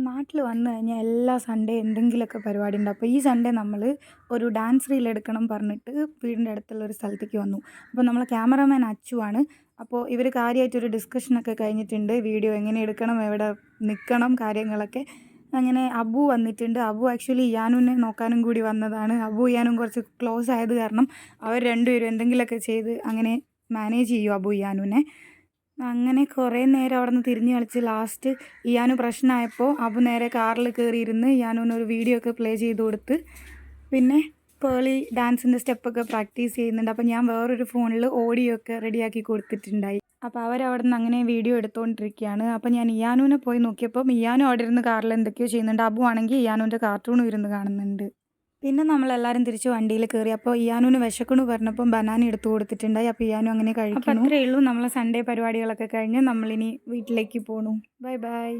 നാട്ടിൽ വന്നു കഴിഞ്ഞാൽ എല്ലാ സൺഡേ എന്തെങ്കിലുമൊക്കെ പരിപാടി ഉണ്ട്. അപ്പോൾ ഈ സൺഡേ നമ്മൾ ഒരു ഡാൻസ് റീൽ എടുക്കണം പറഞ്ഞിട്ട് വീടിൻ്റെ അടുത്തുള്ള ഒരു സ്ഥലത്തേക്ക് വന്നു. അപ്പോൾ നമ്മളെ ക്യാമറാമാൻ അച്ചുവാണ്. അപ്പോൾ ഇവർ കാര്യമായിട്ടൊരു ഡിസ്കഷനൊക്കെ കഴിഞ്ഞിട്ടുണ്ട്. വീഡിയോ എങ്ങനെ എടുക്കണം, എവിടെ നിൽക്കണം, കാര്യങ്ങളൊക്കെ. അങ്ങനെ അബു വന്നിട്ടുണ്ട്. അബു ആക്ച്വലി ഇയാനുവിനെ നോക്കാനും കൂടി വന്നതാണ്. അബു ഇയാനും കുറച്ച് ക്ലോസ് ആയത് കാരണം അവർ രണ്ടുപേരും എന്തെങ്കിലുമൊക്കെ ചെയ്ത് അങ്ങനെ മാനേജ് ചെയ്യും അബു ഇയാനുവിനെ. അങ്ങനെ കുറേ നേരം അവിടെ നിന്ന് തിരിഞ്ഞ് കളിച്ച് ലാസ്റ്റ് ഇയാനു പ്രശ്നമായപ്പോൾ അബു നേരെ കാറിൽ കയറിയിരുന്ന് ഇയാനുവിനൊരു വീഡിയോ ഒക്കെ പ്ലേ ചെയ്ത് കൊടുത്ത്. പിന്നെ പേളി ഡാൻസിൻ്റെ സ്റ്റെപ്പൊക്കെ പ്രാക്ടീസ് ചെയ്യുന്നുണ്ട്. അപ്പോൾ ഞാൻ വേറൊരു ഫോണിൽ ഓഡിയോ ഒക്കെ റെഡിയാക്കി കൊടുത്തിട്ടുണ്ടായി. അപ്പോൾ അവരവിടെ നിന്ന് അങ്ങനെ വീഡിയോ എടുത്തുകൊണ്ടിരിക്കുകയാണ്. അപ്പോൾ ഞാൻ ഇയാനുവിനെ പോയി നോക്കിയപ്പം ഇയാനു അവിടെ ഇരുന്ന് കാറിൽ എന്തൊക്കെയോ ചെയ്യുന്നുണ്ട്. അബു ആണെങ്കിൽ ഇയാനുവിൻ്റെ കാർട്ടൂണും ഇരുന്ന് കാണുന്നുണ്ട്. പിന്നെ നമ്മളെല്ലാവരും തിരിച്ച് വണ്ടിയിൽ കയറി. അപ്പോൾ ഇയാനുവിന് വിശക്കണു പറഞ്ഞപ്പം ബനാന എടുത്തു കൊടുത്തിട്ടുണ്ടായി. അപ്പോൾ ഇയാനു അങ്ങനെ കഴിക്കുന്നു. അത്രയേ ഉള്ളൂ. നമ്മളെ സൺഡേ പരിപാടികളൊക്കെ കഴിഞ്ഞ് നമ്മളിനി വീട്ടിലേക്ക് പോണു. Bye bye.